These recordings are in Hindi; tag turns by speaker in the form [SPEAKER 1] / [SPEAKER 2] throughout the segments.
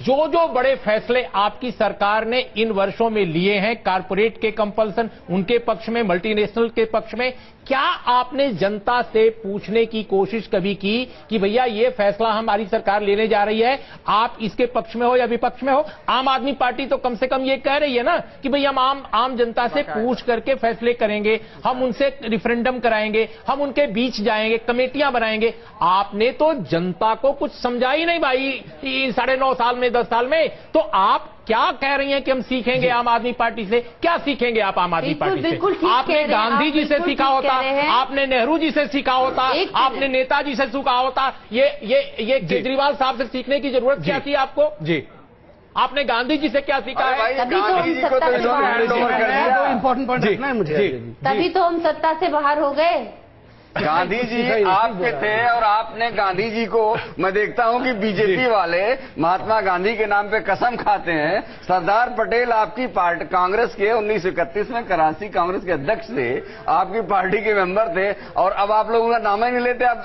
[SPEAKER 1] जो जो बड़े फैसले आपकी सरकार ने इन वर्षों में लिए हैं, कारपोरेट के कंपल्सन उनके पक्ष में, मल्टीनेशनल के पक्ष में, क्या आपने जनता से पूछने की कोशिश कभी की कि भैया ये फैसला हमारी सरकार लेने जा रही है, आप इसके पक्ष में हो या विपक्ष में हो? आम आदमी पार्टी तो कम से कम ये कह रही है ना कि भैया हम आम जनता से पूछ करके फैसले करेंगे, हम उनसे रिफरेंडम कराएंगे, हम उनके बीच जाएंगे, कमेटियां बनाएंगे। आपने तो जनता को कुछ समझा ही नहीं भाई 9.5 साल में, 10 साल में। तो आप क्या कह रही हैं कि हम सीखेंगे आम आदमी पार्टी से? क्या सीखेंगे आप आम आदमी पार्टी से? आपने गांधी जी से सीखा होता, आपने नेहरू जी से सीखा होता, आपने नेताजी से सीखा होता। ये केजरीवाल साहब से सीखने की जरूरत क्या थी आपको? जी, आपने गांधी जी से क्या सीखा है?
[SPEAKER 2] इम्पोर्टेंट पॉइंट रखना है मुझे।
[SPEAKER 3] तभी तो हम सत्ता से बाहर हो गए।
[SPEAKER 4] गांधी जी आपके थे और आपने गांधी जी को, मैं देखता हूं कि बीजेपी वाले महात्मा गांधी के नाम पे कसम खाते हैं। सरदार पटेल आपकी पार्टी कांग्रेस के 1931 में कराची कांग्रेस के अध्यक्ष थे, आपकी पार्टी के मेंबर थे, और अब आप लोग उनका नाम ही नहीं लेते। आप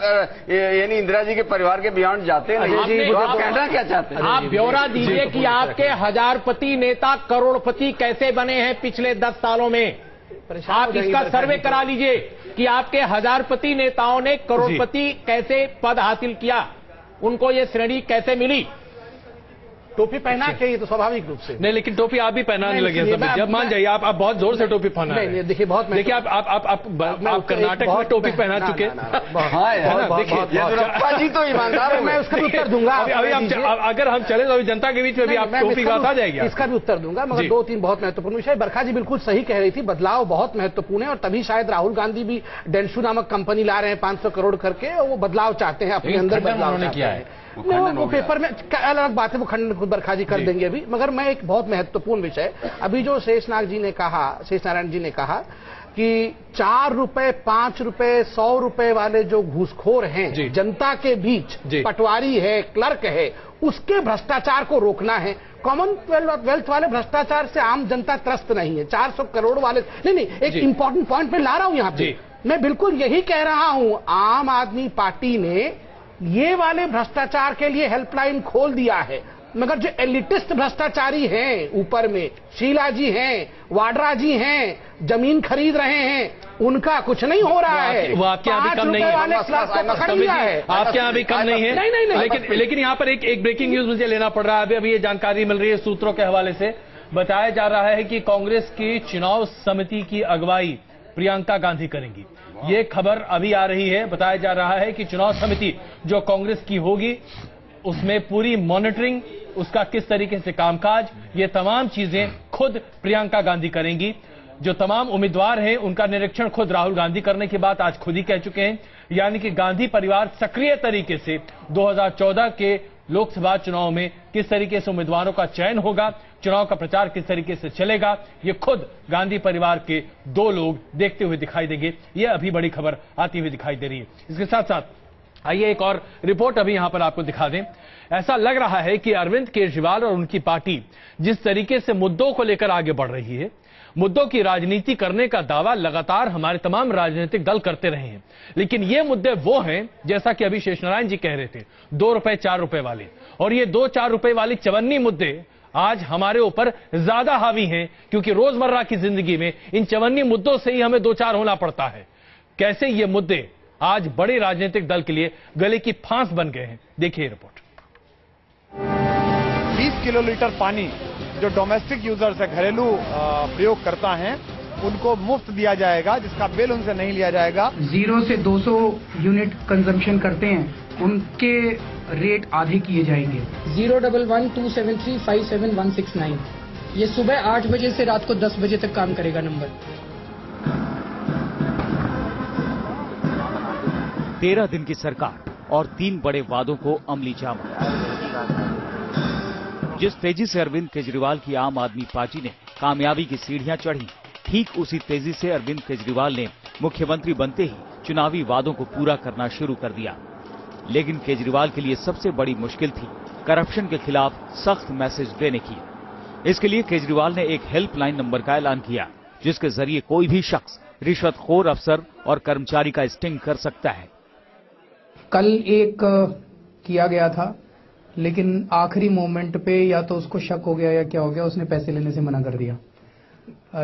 [SPEAKER 4] यानी इंदिरा जी के परिवार के बियॉन्ड जाते हैं। तो आप कहना क्या चाहते हैं?
[SPEAKER 1] आप ब्यौरा दीजिए कि आपके हजारपति नेता करोड़पति कैसे बने हैं पिछले 10 सालों में। आप इसका सर्वे करा लीजिए कि आपके हजारपति नेताओं ने करोड़पति कैसे पद हासिल किया, उनको ये श्रेणी कैसे मिली।
[SPEAKER 2] टोपी पहना के, ये तो स्वाभाविक रूप से
[SPEAKER 1] नहीं, लेकिन टोपी आप भी पहनाने लगे हैं। जब मान जाइए आप बहुत जोर से टोपी पहना
[SPEAKER 2] नहीं, देखिए बहुत,
[SPEAKER 1] देखिए आप कर्नाटक में टोपी पहना चुके हैं।
[SPEAKER 4] देखिए तो ईमानदार है।
[SPEAKER 2] मैं उसका भी उत्तर दूंगा।
[SPEAKER 1] अगर हम चले तो अभी जनता के बीच में भी आप टोपी बात आ जाएगी।
[SPEAKER 2] इसका भी उत्तर दूंगा, मगर 2-3 बहुत महत्वपूर्ण विषय। बरखा जी बिल्कुल सही कह रही थी, बदलाव बहुत महत्वपूर्ण है, और तभी शायद राहुल गांधी भी डेंशू नामक कंपनी ला रहे हैं 500 करोड़ करके, और वो बदलाव चाहते हैं, अपने अंदर बदलाव किया है। वो पेपर में अलग बात है, वो खंडन खुद बरखा जी कर देंगे अभी। मगर मैं एक बहुत महत्वपूर्ण विषय, अभी जो शेषनारायण जी ने कहा कि 4 रुपए, 5 रुपए, 100 रुपए वाले जो घूसखोर हैं जनता के बीच, पटवारी है, क्लर्क है, उसके भ्रष्टाचार को रोकना है। कॉमनवेल्थ वाले भ्रष्टाचार से आम जनता त्रस्त नहीं है। 400 करोड़ वाले नहीं, एक इंपॉर्टेंट पॉइंट में ला रहा हूं यहां पे। मैं बिल्कुल यही कह रहा हूं, आम आदमी पार्टी ने ये वाले भ्रष्टाचार के लिए हेल्पलाइन खोल दिया है, मगर जो एलिटिस्ट भ्रष्टाचारी हैं ऊपर में, शीला जी हैं, वाड्रा जी हैं, जमीन खरीद रहे हैं, उनका कुछ नहीं हो रहा है।
[SPEAKER 1] वो आपके यहाँ भी कम नहीं है, आपके यहाँ भी कम नहीं है। नहीं। लेकिन यहाँ पर एक ब्रेकिंग न्यूज मुझे लेना पड़ रहा है। अभी ये जानकारी मिल रही है सूत्रों के हवाले से, बताया जा रहा है कि कांग्रेस की चुनाव समिति की अगुवाई प्रियंका गांधी करेंगी। ये खबर अभी आ रही है। बताया जा रहा है कि चुनाव समिति जो कांग्रेस की होगी, उसमें पूरी मॉनिटरिंग, उसका किस तरीके से कामकाज, ये तमाम चीजें खुद प्रियंका गांधी करेंगी। जो तमाम उम्मीदवार हैं उनका निरीक्षण खुद राहुल गांधी करने की बात आज खुद ही कह चुके हैं। यानी कि गांधी परिवार सक्रिय तरीके से 2014 के लोकसभा चुनाव में किस तरीके से उम्मीदवारों का चयन होगा, चुनाव का प्रचार किस तरीके से चलेगा, ये खुद गांधी परिवार के 2 लोग देखते हुए दिखाई देंगे। ये अभी बड़ी खबर आती हुई दिखाई दे रही है। इसके साथ साथ आइए एक और रिपोर्ट अभी यहां पर आपको दिखा दें। ऐसा लग रहा है कि अरविंद केजरीवाल और उनकी पार्टी जिस तरीके से मुद्दों को लेकर आगे बढ़ रही है, मुद्दों की राजनीति करने का दावा लगातार हमारे तमाम राजनीतिक दल करते रहे हैं, लेकिन ये मुद्दे वो हैं जैसा कि अभी शेषनारायण जी कह रहे थे, 2 रुपए 4 रुपए वाले, और ये 2-4 रुपए वाली चवन्नी मुद्दे आज हमारे ऊपर ज्यादा हावी हैं, क्योंकि रोजमर्रा की जिंदगी में इन चवन्नी मुद्दों से ही हमें 2-4 होना पड़ता है। कैसे ये मुद्दे आज बड़े राजनीतिक दल के लिए गले की फांस बन गए हैं, देखिए रिपोर्ट।
[SPEAKER 5] 20 किलोलीटर पानी जो डोमेस्टिक यूजर्स है, घरेलू प्रयोग करता है, उनको मुफ्त दिया जाएगा, जिसका बिल उनसे नहीं लिया जाएगा।
[SPEAKER 6] 0 से 200 यूनिट कंजम्पशन करते हैं, उनके रेट आधे किए जाएंगे।
[SPEAKER 7] 01127357169, ये सुबह 8 बजे से रात को 10 बजे तक काम करेगा नंबर।
[SPEAKER 8] 13 दिन की सरकार और 3 बड़े वादों को अमली जामा। जिस तेजी से अरविंद केजरीवाल की आम आदमी पार्टी ने कामयाबी की सीढ़ियां चढ़ी, ठीक उसी तेजी से अरविंद केजरीवाल ने मुख्यमंत्री बनते ही चुनावी वादों को पूरा करना शुरू कर दिया। लेकिन केजरीवाल के लिए सबसे बड़ी मुश्किल थी करप्शन के खिलाफ सख्त मैसेज देने की। इसके लिए केजरीवाल ने एक हेल्पलाइन नंबर का ऐलान किया, जिसके जरिए कोई भी शख्स रिश्वतखोर अफसर और कर्मचारी का स्टिंग कर सकता है।
[SPEAKER 6] कल एक किया गया था लेकिन आखिरी मोमेंट पे या तो उसको शक हो गया या क्या हो गया, उसने पैसे लेने से मना कर दिया।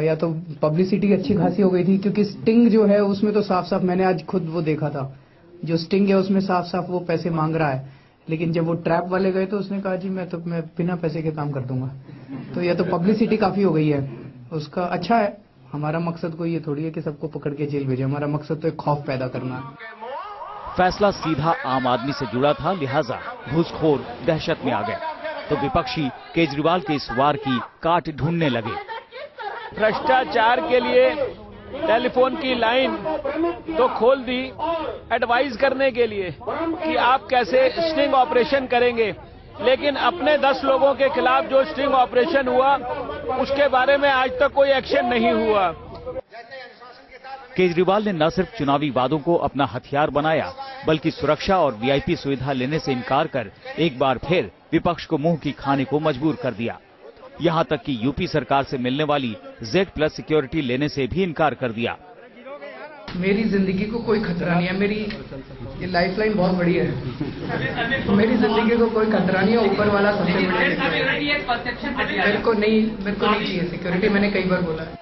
[SPEAKER 6] या तो पब्लिसिटी अच्छी खासी हो गई थी, क्योंकि स्टिंग जो है उसमें तो साफ साफ मैंने आज खुद वो देखा था, जो स्टिंग है उसमें साफ साफ वो पैसे मांग रहा है। लेकिन जब वो ट्रैप वाले गए तो उसने कहा जी मैं बिना पैसे के काम कर दूंगा। तो यह तो पब्लिसिटी काफी हो गई है उसका। अच्छा है, हमारा मकसद कोई ये थोड़ी है कि सबको पकड़ के जेल भेजे, हमारा मकसद तो एक खौफ पैदा करना है।
[SPEAKER 8] फैसला सीधा आम आदमी से जुड़ा था, लिहाजा घूसखोर दहशत में आ गए, तो विपक्षी केजरीवाल के इस वार की काट ढूंढने लगे।
[SPEAKER 9] भ्रष्टाचार के लिए टेलीफोन की लाइन तो खोल दी एडवाइस करने के लिए कि आप कैसे स्टिंग ऑपरेशन करेंगे, लेकिन अपने 10 लोगों के खिलाफ जो स्टिंग ऑपरेशन हुआ उसके बारे में आज तक कोई एक्शन नहीं हुआ।
[SPEAKER 8] केजरीवाल ने न सिर्फ चुनावी वादों को अपना हथियार बनाया, बल्कि सुरक्षा और वीआईपी सुविधा लेने से इनकार कर एक बार फिर विपक्ष को मुंह की खाने को मजबूर कर दिया। यहां तक कि यूपी सरकार से मिलने वाली Z+ सिक्योरिटी लेने से भी इनकार कर दिया।
[SPEAKER 6] मेरी जिंदगी को कोई खतरा नहीं है, मेरी ये लाइफलाइन बहुत बड़ी है। मेरी जिंदगी को कोई खतरा नहीं है, ऊपर वाला सबसे बड़ी। मेरे को नहीं चाहिए सिक्योरिटी, मैंने कई बार बोला है।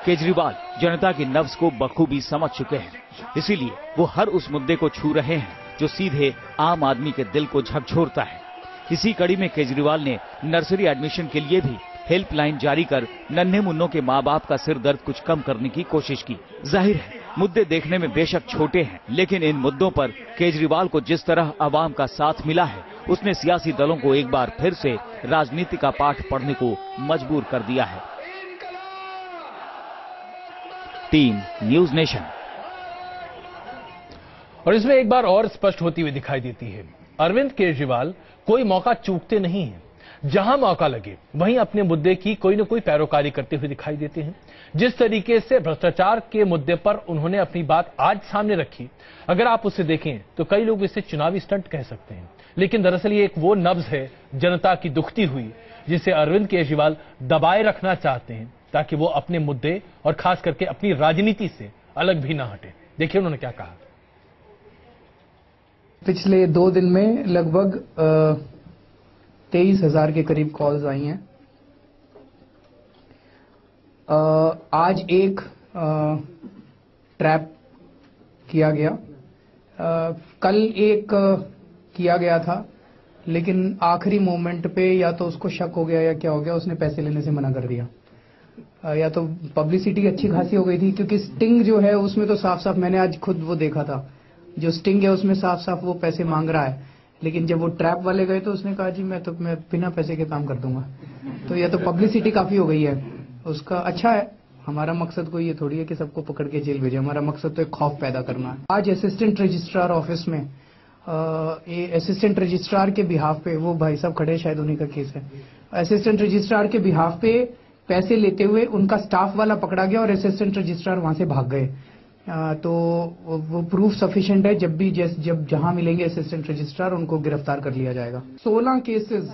[SPEAKER 8] केजरीवाल जनता की नब्ज को बखूबी समझ चुके हैं, इसीलिए वो हर उस मुद्दे को छू रहे हैं जो सीधे आम आदमी के दिल को झकझोरता है। इसी कड़ी में केजरीवाल ने नर्सरी एडमिशन के लिए भी हेल्पलाइन जारी कर नन्हे मुन्नों के माँ बाप का सिर दर्द कुछ कम करने की कोशिश की। जाहिर है मुद्दे देखने में बेशक छोटे हैं, लेकिन इन मुद्दों पर केजरीवाल को जिस तरह आवाम का साथ मिला है, उसने सियासी दलों को एक बार फिर से राजनीति का पाठ पढ़ने को मजबूर कर दिया है। Team news nation.
[SPEAKER 1] और इसमें एक बार और स्पष्ट होती हुई दिखाई देती है, अरविंद केजरीवाल कोई मौका चूकते नहीं हैं। जहां मौका लगे वहीं अपने मुद्दे की कोई न कोई पैरोकारी करते हुए दिखाई देते हैं। जिस तरीके से भ्रष्टाचार के मुद्दे पर उन्होंने अपनी बात आज सामने रखी, अगर आप उसे देखें तो कई लोग इसे चुनावी स्टंट कह सकते हैं, लेकिन दरअसल ये एक वो नब्ज है जनता की दुखती हुई, जिसे अरविंद केजरीवाल दबाए रखना चाहते हैं ताकि वो अपने मुद्दे और खास करके अपनी राजनीति से अलग भी ना हटे। देखिए उन्होंने क्या कहा।
[SPEAKER 6] पिछले 2 दिन में लगभग 23,000 के करीब कॉल्स आई हैं। आज एक ट्रैप किया गया, कल एक किया गया था, लेकिन आखिरी मोमेंट पे या तो उसको शक हो गया या क्या हो गया, उसने पैसे लेने से मना कर दिया। या तो पब्लिसिटी अच्छी खासी हो गई थी, क्योंकि स्टिंग जो है उसमें तो साफ साफ मैंने आज खुद वो देखा था, जो स्टिंग है उसमें साफ साफ वो पैसे मांग रहा है। लेकिन जब वो ट्रैप वाले गए तो उसने कहा जी मैं बिना पैसे के काम कर दूंगा। तो यह तो पब्लिसिटी काफी हो गई है उसका। अच्छा है, हमारा मकसद कोई ये थोड़ी है कि सबको पकड़ के जेल भेजे, हमारा मकसद तो एक खौफ पैदा करना है। आज असिस्टेंट रजिस्ट्रार ऑफिस में असिस्टेंट रजिस्ट्रार के बिहाफ पे, वो भाई साहब खड़े, शायद उन्हीं का केस है, असिस्टेंट रजिस्ट्रार के बिहाफ पे पैसे लेते हुए उनका स्टाफ वाला पकड़ा गया और असिस्टेंट रजिस्ट्रार वहां से भाग गए। तो वो प्रूफ सफिशिएंट है, जब जहां मिलेंगे असिस्टेंट रजिस्ट्रार उनको गिरफ्तार कर लिया जाएगा। 16 केसेस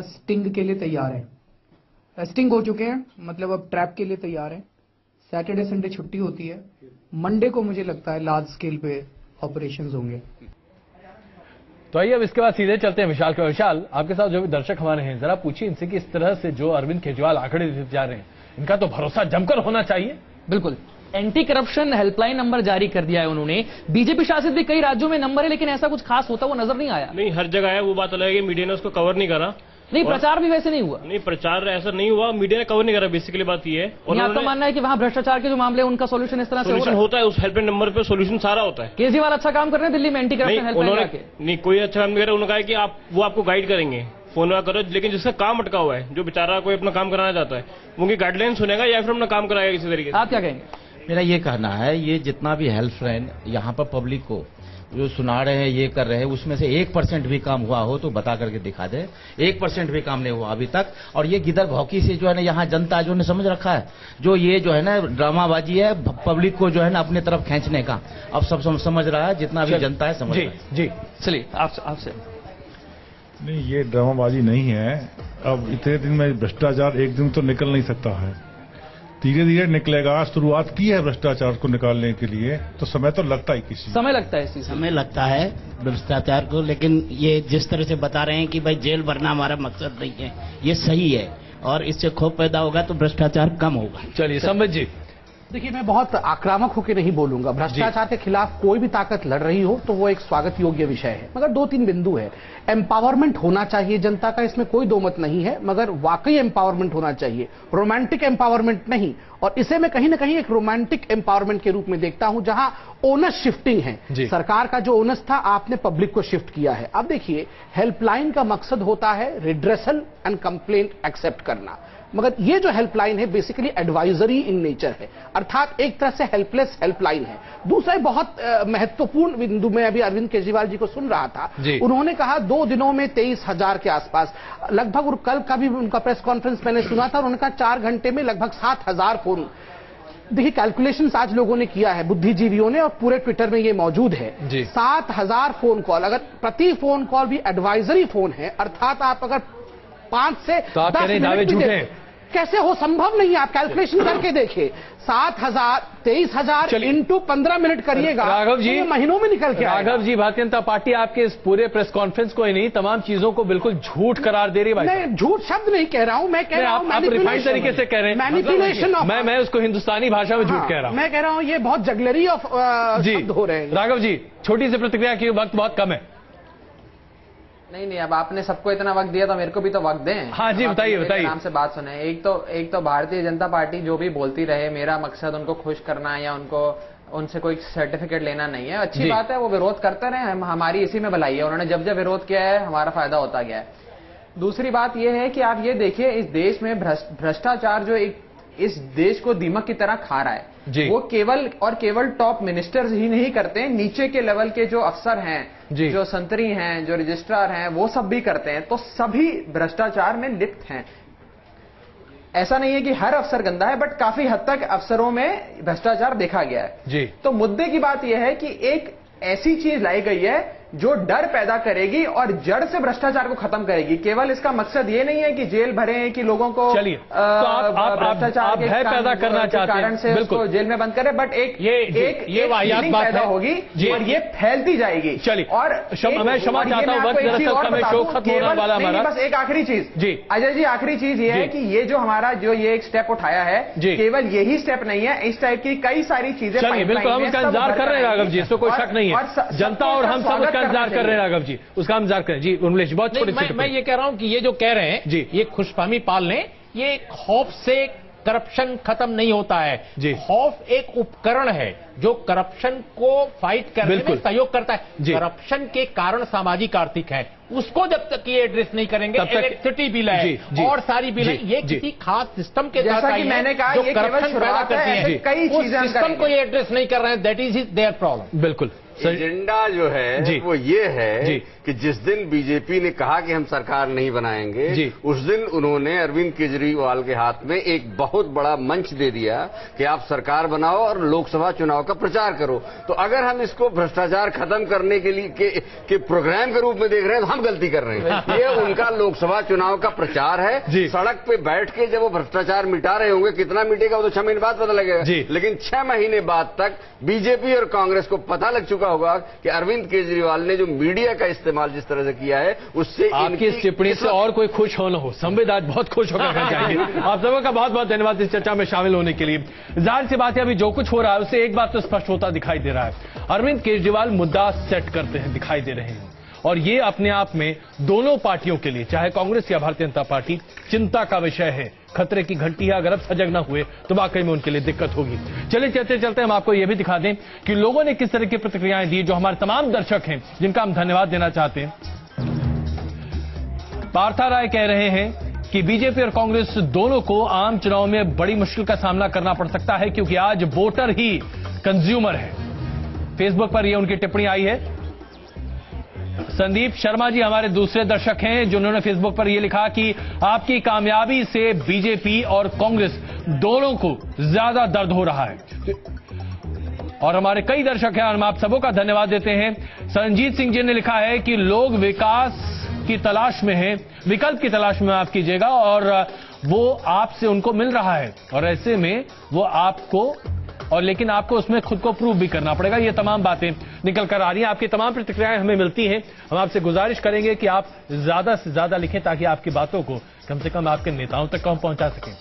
[SPEAKER 6] स्टिंग के लिए तैयार है, स्टिंग हो चुके हैं, मतलब अब ट्रैप के लिए तैयार है। सैटरडे संडे छुट्टी होती है, मंडे को मुझे लगता है लार्ज स्केल पे ऑपरेशंस होंगे।
[SPEAKER 1] तो आइए अब इसके बाद सीधे चलते हैं विशाल के। विशाल, आपके साथ जो भी दर्शक हमारे हैं, जरा पूछिए इनसे कि इस तरह से जो अरविंद केजरीवाल आंकड़े देते जा रहे हैं, इनका तो भरोसा जमकर होना चाहिए।
[SPEAKER 10] बिल्कुल, एंटी करप्शन हेल्पलाइन नंबर जारी कर दिया है उन्होंने। बीजेपी शासित भी कई राज्यों में नंबर है, लेकिन ऐसा कुछ खास होता वो नजर नहीं आया।
[SPEAKER 9] नहीं, हर जगह है, वो बात अलग है, मीडिया ने उसको कवर नहीं करा।
[SPEAKER 10] नहीं, प्रचार भी वैसे नहीं हुआ।
[SPEAKER 9] नहीं, प्रचार ऐसा नहीं हुआ, मीडिया ने कवर नहीं करा, बेसिकली बात ये है।
[SPEAKER 10] और आपका मानना है कि वहाँ भ्रष्टाचार के जो मामले हैं उनका सोल्यूशन इस तरह से
[SPEAKER 9] होता है, उस हेल्पलाइन नंबर पे सोल्यूशन सारा होता है।
[SPEAKER 10] केजरीवाल अच्छा काम कर रहे हैं दिल्ली में एंटी करप्शन हेल्पलाइन।
[SPEAKER 9] नहीं, कोई अच्छा काम नहीं कर रहा। उन्होंने कहा कि वो आपको गाइड करेंगे, फोन वगैरह करो, लेकिन जिसका काम अटका हुआ है, जो बेचारा कोई अपना काम कराना चाहता है, उनकी गाइडलाइन सुनेगा या फिर अपना काम कराएगा किसी तरीके से।
[SPEAKER 10] आप क्या कहेंगे?
[SPEAKER 11] मेरा ये कहना है, ये जितना भी हेल्पलाइन यहाँ पर पब्लिक को जो सुना रहे हैं, ये कर रहे हैं, उसमें से 1% भी काम हुआ हो तो बता करके दिखा दे। 1% भी काम नहीं हुआ अभी तक। और ये गिदर भौकी से जो है ना, यहाँ जनता जो ने समझ रखा है, जो ये जो है ना ड्रामाबाजी है पब्लिक को जो है ना अपने तरफ खींचने का, अब सब समझ रहा है, जितना भी जनता है समझ रहा है।
[SPEAKER 10] जी, चलिए आपसे।
[SPEAKER 12] नहीं, ये ड्रामाबाजी नहीं है। अब इतने दिन में भ्रष्टाचार एक दिन तो निकल नहीं सकता है। धीरे धीरे निकलेगा। शुरुआत की है भ्रष्टाचार को निकालने के लिए, तो समय तो लगता ही किसी
[SPEAKER 10] समय लगता है,
[SPEAKER 13] समय लगता है भ्रष्टाचार को, लेकिन ये जिस तरह से बता रहे हैं कि भाई जेल भरना हमारा मकसद नहीं है, ये सही है और इससे खौफ पैदा होगा तो भ्रष्टाचार कम होगा।
[SPEAKER 1] चलिए संबित जी।
[SPEAKER 2] देखिए, मैं बहुत आक्रामक होकर नहीं बोलूंगा। भ्रष्टाचार के खिलाफ कोई भी ताकत लड़ रही हो तो वो एक स्वागत योग्य विषय है, मगर 2-3 बिंदु है। एम्पावरमेंट होना चाहिए जनता का, इसमें कोई दो मत नहीं है, मगर वाकई एम्पावरमेंट होना चाहिए, रोमांटिक एम्पावरमेंट नहीं। और इसे मैं कहीं ना कहीं एक रोमांटिक एम्पावरमेंट के रूप में देखता हूं, जहां ओनस शिफ्टिंग है। सरकार का जो ओनस था आपने पब्लिक को शिफ्ट किया है। अब देखिए, हेल्पलाइन का मकसद होता है रिड्रेसल एंड कंप्लेंट एक्सेप्ट करना, मगर ये जो हेल्पलाइन है बेसिकली एडवाइजरी इन नेचर है, अर्थात एक तरह से हेल्पलेस हेल्पलाइन है। दूसरा बहुत महत्वपूर्ण बिंदु में अभी अरविंद केजरीवाल जी को सुन रहा था, उन्होंने कहा 2 दिनों में 23,000 के आसपास लगभग, और कल का भी उनका प्रेस कॉन्फ्रेंस मैंने सुना था, उन्होंने कहा 4 घंटे में लगभग 7,000 फोन। देखिए, कैलकुलेशंस आज लोगों ने किया है, बुद्धिजीवियों ने, और पूरे ट्विटर में ये मौजूद है। 7,000 फोन कॉल, अगर प्रति फोन कॉल भी एडवाइजरी फोन है, अर्थात आप अगर 5 से 10 मिनट भी कैसे हो, संभव नहीं है। आप कैलकुलेशन करके देखिए, 7,000 23,000 इंटू 15 मिनट करिएगा,
[SPEAKER 1] राघव जी,
[SPEAKER 2] तो महीनों में निकल के
[SPEAKER 1] राघव जी, भारतीय जनता पार्टी आपके इस पूरे प्रेस कॉन्फ्रेंस को ही नहीं, तमाम चीजों को बिल्कुल झूठ करार दे रही है।
[SPEAKER 2] मैं झूठ शब्द नहीं कह रहा हूं, मैं कह रहा हूं
[SPEAKER 1] आप रिफाइंड तरीके से कह रहे हैं,
[SPEAKER 2] मैनिपुलेशन।
[SPEAKER 1] मैं उसको हिंदुस्तानी भाषा में झूठ कह रहा हूं।
[SPEAKER 2] मैं कह रहा हूं ये बहुत जगलरी ऑफ शब्द हो रहे हैं।
[SPEAKER 1] राघव जी, छोटी सी प्रतिक्रिया की, वक्त बहुत कम है।
[SPEAKER 14] नहीं, अब आपने सबको इतना वक्त दिया तो मेरे को भी तो वक्त दें।
[SPEAKER 1] हाँ जी, बताइए।
[SPEAKER 14] नाम से बात सुने। एक तो भारतीय जनता पार्टी जो भी बोलती रहे, मेरा मकसद उनको खुश करना है या उनसे कोई सर्टिफिकेट लेना नहीं है। अच्छी बात है, वो विरोध करते रहे, हमारी इसी में भलाई है। उन्होंने जब जब विरोध किया है हमारा फायदा होता गया है। दूसरी बात यह है कि आप ये देखिए, इस देश में भ्रष्टाचार जो इस देश को दीमक की तरह खा रहा है, वो केवल टॉप मिनिस्टर्स ही नहीं करते, नीचे के लेवल के जो अफसर हैं, जो संतरी हैं, जो रजिस्ट्रार हैं, वो सब भी करते हैं। तो सभी भ्रष्टाचार में लिप्त हैं। ऐसा नहीं है कि हर अफसर गंदा है, बट काफी हद तक अफसरों में भ्रष्टाचार देखा गया है। तो मुद्दे की बात यह है कि एक ऐसी चीज लाई गई है जो डर पैदा करेगी और जड़ से भ्रष्टाचार को खत्म करेगी। केवल इसका मकसद ये नहीं है कि जेल भरे, कि लोगों को
[SPEAKER 1] भ्रष्टाचार के पैदा करना चाहते हैं,
[SPEAKER 14] कारण से उसको जेल में बंद करें, बट एक वाहियात बात पैदा होगी और ये फैलती जाएगी।
[SPEAKER 1] चलिए, और मैं क्षमा चाहता हूं, शो खत्म होने वाला हमारा।
[SPEAKER 14] बस एक आखिरी चीज अजय जी, आखिरी चीज ये है कि ये जो हमारा एक स्टेप उठाया है, केवल यही स्टेप नहीं है, इस टाइप की कई सारी चीजें।
[SPEAKER 1] बिल्कुल, हम उसका इंतजार कर रहे हैं राघव जी, इसमें कोई शक नहीं है। जनता और हम सब उसका इंतजार कर रहे हैं राघव जी, उसका इंतजार करें। जी उर्मिलेश जी, बहुत छोटी
[SPEAKER 15] मैं ये कह रहा हूं कि ये जो कह रहे हैं जी, ये खुशफहमी पाल लें, ये खौफ से करप्शन खत्म नहीं होता है। खौफ एक उपकरण है जो करप्शन को फाइट करने में सहयोग करता है। करप्शन के कारण सामाजिक आर्थिक है, उसको जब तक ये एड्रेस नहीं करेंगे, इलेक्ट्रिसिटी बिल है और सारी बिल है, ये किसी खास सिस्टम के तहत आई है जो करप्शन पैदा करती है। कई सिस्टम को ये एड्रेस नहीं कर रहे हैं, दैट इज देयर प्रॉब्लम।
[SPEAKER 1] बिल्कुल,
[SPEAKER 4] एजेंडा जो है वो ये है कि जिस दिन बीजेपी ने कहा कि हम सरकार नहीं बनाएंगे, उस दिन उन्होंने अरविंद केजरीवाल के हाथ में एक बहुत बड़ा मंच दे दिया कि आप सरकार बनाओ और लोकसभा चुनाव का प्रचार करो। तो अगर हम इसको भ्रष्टाचार खत्म करने के लिए के प्रोग्राम के रूप में देख रहे हैं तो हम गलती कर रहे हैं। ये उनका लोकसभा चुनाव का प्रचार है। सड़क पे बैठ के जब वो भ्रष्टाचार मिटा रहे होंगे, कितना मिटेगा वो तो 6 महीने बाद पता लगेगा, लेकिन 6 महीने बाद तक बीजेपी और कांग्रेस को पता लग चुका होगा कि अरविंद केजरीवाल ने जो मीडिया का इस्तेमाल जिस तरह से किया है, उससे
[SPEAKER 1] आपकी इस टिप्पणी से और कोई खुश हो न हो, संबित आज बहुत खुश होकर जाएंगे। आप सबों का बहुत बहुत धन्यवाद इस चर्चा में शामिल होने के लिए। जाहिर सी बात है, अभी जो कुछ हो रहा है उससे एक बात तो स्पष्ट होता दिखाई दे रहा है, अरविंद केजरीवाल मुद्दा सेट करते हैं दिखाई दे रहे हैं, और ये अपने आप में दोनों पार्टियों के लिए, चाहे कांग्रेस या भारतीय जनता पार्टी, चिंता का विषय है। खतरे की घंटी है, अगर अब सजग न हुए तो वाकई में उनके लिए दिक्कत होगी। चलिए चलते चलते हम आपको यह भी दिखा दें कि लोगों ने किस तरह की प्रतिक्रियाएं दी, जो हमारे तमाम दर्शक हैं जिनका हम धन्यवाद देना चाहते हैं। पार्था राय कह रहे हैं कि बीजेपी और कांग्रेस दोनों को आम चुनाव में बड़ी मुश्किल का सामना करना पड़ सकता है, क्योंकि आज वोटर ही कंज्यूमर है। फेसबुक पर यह उनकी टिप्पणी आई है। संदीप शर्मा जी हमारे दूसरे दर्शक हैं, जिन्होंने फेसबुक पर यह लिखा कि आपकी कामयाबी से बीजेपी और कांग्रेस दोनों को ज्यादा दर्द हो रहा है। और हमारे कई दर्शक हैं, हम आप सबों का धन्यवाद देते हैं। संजीत सिंह जी ने लिखा है कि लोग विकास की तलाश में हैं, विकल्प की तलाश में आप कीजिएगा, और वो आपसे उनको मिल रहा है, और ऐसे में वो आपको, और लेकिन आपको उसमें खुद को प्रूव भी करना पड़ेगा। ये तमाम बातें निकल कर आ रही हैं। आपकी तमाम प्रतिक्रियाएं हमें मिलती हैं। हम आपसे गुजारिश करेंगे कि आप ज्यादा से ज्यादा लिखें ताकि आपकी बातों को कम से कम आपके नेताओं तक पहुंचा सकें।